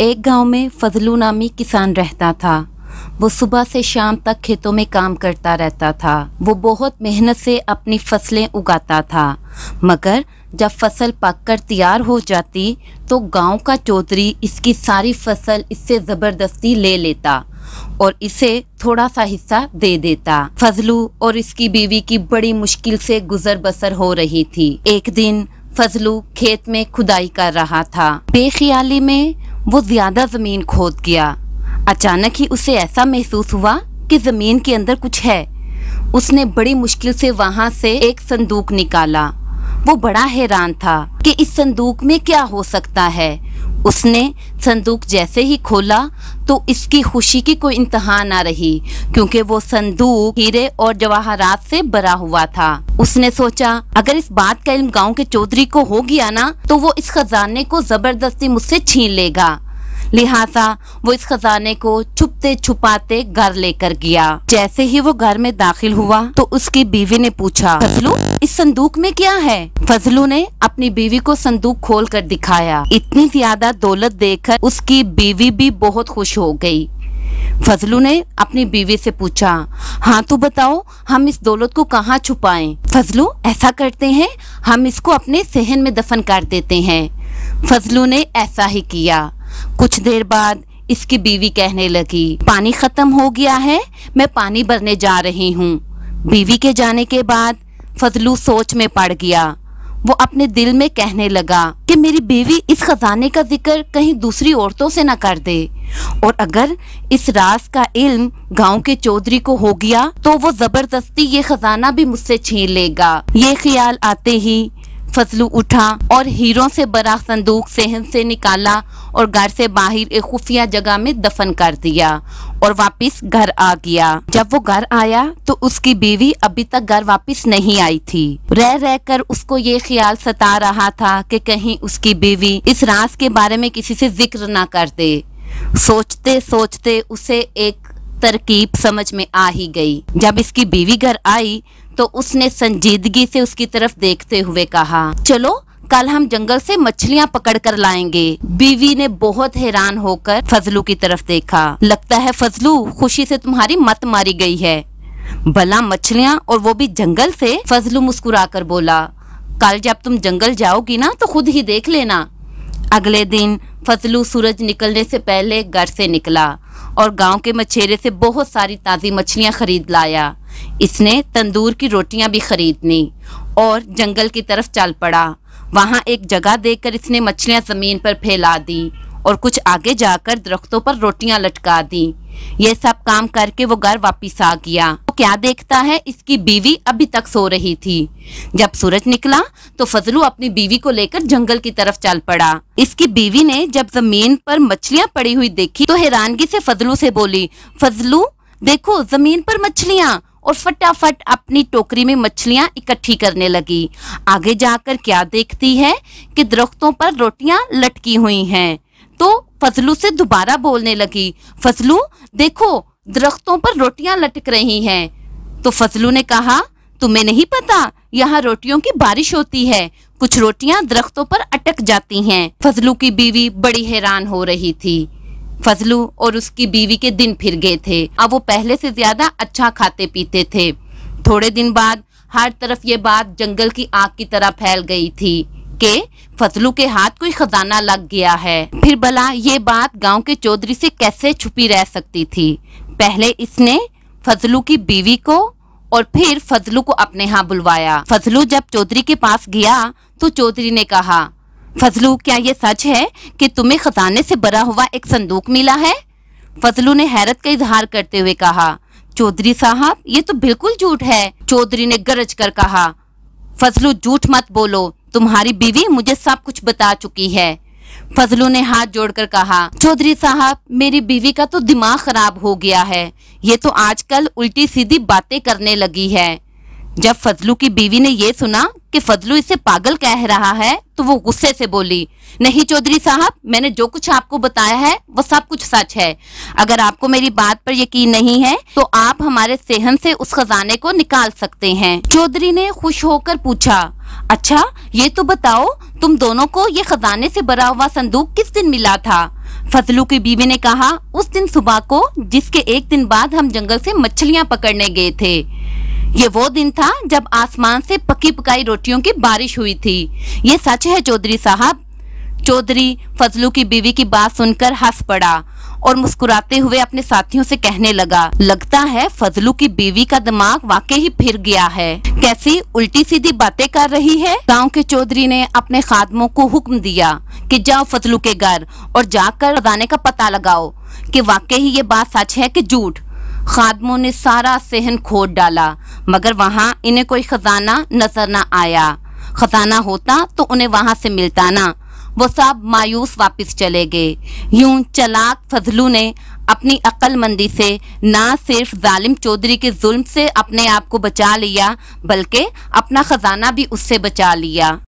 एक गांव में फजलू नामी किसान रहता था। वो सुबह से शाम तक खेतों में काम करता रहता था। वो बहुत मेहनत से अपनी फसलें उगाता था, मगर जब फसल पककर तैयार हो जाती तो गांव का चौधरी इसकी सारी फसल इससे ज़बरदस्ती ले लेता और इसे थोड़ा सा हिस्सा दे देता। फजलू और इसकी बीवी की बड़ी मुश्किल से गुजर बसर हो रही थी। एक दिन फजलू खेत में खुदाई कर रहा था। बेख्याली में वो ज्यादा जमीन खोद गया। अचानक ही उसे ऐसा महसूस हुआ कि जमीन के अंदर कुछ है। उसने बड़ी मुश्किल से वहां से एक संदूक निकाला। वो बड़ा हैरान था कि इस संदूक में क्या हो सकता है। उसने संदूक जैसे ही खोला तो इसकी खुशी की कोई इंतहा ना रही, क्योंकि वो संदूक हीरे और जवाहरात से भरा हुआ था। उसने सोचा, अगर इस बात का इल्म गांव के चौधरी को हो गया ना तो वो इस खजाने को जबरदस्ती मुझसे छीन लेगा। लिहाजा वो इस खजाने को छुपते छुपाते घर लेकर गया। जैसे ही वो घर में दाखिल हुआ तो उसकी बीवी ने पूछा, फजलू इस संदूक में क्या है? फजलू ने अपनी बीवी को संदूक खोल कर दिखाया। इतनी ज्यादा दौलत देखकर उसकी बीवी भी बहुत खुश हो गई। फजलू ने अपनी बीवी से पूछा, हाँ तो बताओ, हम इस दौलत को कहाँ छुपाएं? फजलू, ऐसा करते हैं, हम इसको अपने सहन में दफन कर देते हैं। फजलू ने ऐसा ही किया। कुछ देर बाद इसकी बीवी कहने लगी, पानी खत्म हो गया है, मैं पानी भरने जा रही हूँ। बीवी के जाने के बाद फजलू सोच में पड़ गया। वो अपने दिल में कहने लगा कि मेरी बीवी इस खजाने का जिक्र कहीं दूसरी औरतों से न कर दे, और अगर इस राज का इल्म गांव के चौधरी को हो गया तो वो जबरदस्ती ये खजाना भी मुझसे छीन लेगा। ये ख्याल आते ही फजलू उठा और हीरों से भरा संदूक सहन से निकाला और घर से बाहर एक खुफिया जगह में दफन कर दिया और वापस घर आ गया। जब वो घर आया तो उसकी बीवी अभी तक घर वापस नहीं आई थी। रह रहकर उसको ये ख्याल सता रहा था कि कहीं उसकी बीवी इस राज के बारे में किसी से जिक्र ना कर दे। सोचते सोचते उसे एक तरकीब समझ में आ ही गई। जब इसकी बीवी घर आई तो उसने संजीदगी से उसकी तरफ देखते हुए कहा, चलो कल हम जंगल से मछलियां पकड़ कर लाएंगे। बीवी ने बहुत हैरान होकर फजलू की तरफ देखा। लगता है फजलू, खुशी से तुम्हारी मत मारी गई है। भला मछलियां, और वो भी जंगल से? फजलू मुस्कुराकर बोला, कल जब तुम जंगल जाओगी ना तो खुद ही देख लेना। अगले दिन फजलू सूरज निकलने से पहले घर से निकला और गांव के मछेरे से बहुत सारी ताज़ी मछलियां खरीद लाया। इसने तंदूर की रोटियां भी खरीदनी और जंगल की तरफ चल पड़ा। वहां एक जगह देखकर इसने मछलियां जमीन पर फैला दी और कुछ आगे जाकर दरख्तों पर रोटियां लटका दी। ये सब काम करके वो घर वापिस आ गया। तो क्या देखता है, इसकी बीवी अभी तक सो रही थी। जब सूरज निकला तो फजलू अपनी बीवी को लेकर जंगल की तरफ चल पड़ा। इसकी बीवी ने जब जमीन पर मछलियां पड़ी हुई देखी तो हैरानगी से फजलू से बोली, फजलू देखो जमीन पर मछलियां, और फटाफट अपनी टोकरी में मछलियां इकट्ठी करने लगी। आगे जाकर क्या देखती है कि दरख्तों पर रोटियां लटकी हुई हैं। तो फजलू से दोबारा बोलने लगी, फजलू देखो दरख्तों पर रोटियां लटक रही हैं। तो फजलू ने कहा, तुम्हें नहीं पता, यहाँ रोटियों की बारिश होती है, कुछ रोटियां दरख्तों पर अटक जाती हैं। फजलू की बीवी बड़ी हैरान हो रही थी। फजलू और उसकी बीवी के दिन फिर गए थे। अब वो पहले से ज्यादा अच्छा खाते पीते थे। थोड़े दिन बाद हर तरफ ये बात जंगल की आग की तरह फैल गई थी कि फजलू के हाथ कोई खजाना लग गया है। फिर भला ये बात गांव के चौधरी से कैसे छुपी रह सकती थी? पहले इसने फजलू की बीवी को और फिर फजलू को अपने यहाँ बुलवाया। फजलू जब चौधरी के पास गया तो चौधरी ने कहा, फजलू क्या ये सच है कि तुम्हें खजाने से भरा हुआ एक संदूक मिला है? फजलू ने हैरत का इजहार करते हुए कहा, चौधरी साहब ये तो बिल्कुल झूठ है। चौधरी ने गरज कर कहा, फजलू झूठ मत बोलो, तुम्हारी बीवी मुझे सब कुछ बता चुकी है। फजलू ने हाथ जोड़कर कहा, चौधरी साहब मेरी बीवी का तो दिमाग खराब हो गया है, ये तो आजकल उल्टी सीधी बातें करने लगी है। जब फजलू की बीवी ने यह सुना कि फजलू इसे पागल कह रहा है तो वो गुस्से से बोली, नहीं चौधरी साहब, मैंने जो कुछ आपको बताया है वो सब कुछ सच है। अगर आपको मेरी बात पर यकीन नहीं है तो आप हमारे सेहन से उस खजाने को निकाल सकते हैं। चौधरी ने खुश होकर पूछा, अच्छा ये तो बताओ तुम दोनों को ये खजाने से भरा हुआ संदूक किस दिन मिला था? फजलू की बीवी ने कहा, उस दिन सुबह को जिसके एक दिन बाद हम जंगल से मछलियां पकड़ने गए थे, ये वो दिन था जब आसमान से पकी पकाई रोटियों की बारिश हुई थी। ये सच है चौधरी साहब। चौधरी फजलू की बीवी की बात सुनकर हंस पड़ा और मुस्कुराते हुए अपने साथियों से कहने लगा, लगता है फजलू की बीवी का दिमाग वाकई ही फिर गया है, कैसी उल्टी सीधी बातें कर रही है। गांव के चौधरी ने अपने खादमों को हुक्म दिया कि जाओ फजलू के घर और जाकर खजाने का पता लगाओ कि वाकई ही ये बात सच है कि झूठ। खादमों ने सारा सहन खोद डाला, मगर वहाँ इन्हें कोई खजाना नजर न आया। खजाना होता तो उन्हें वहाँ से मिलता ना। वो सब मायूस वापस चले गए। यूं चालाक फजलू ने अपनी अक्लमंदी से ना सिर्फ जालिम चौधरी के जुल्म से अपने आप को बचा लिया, बल्कि अपना खजाना भी उससे बचा लिया।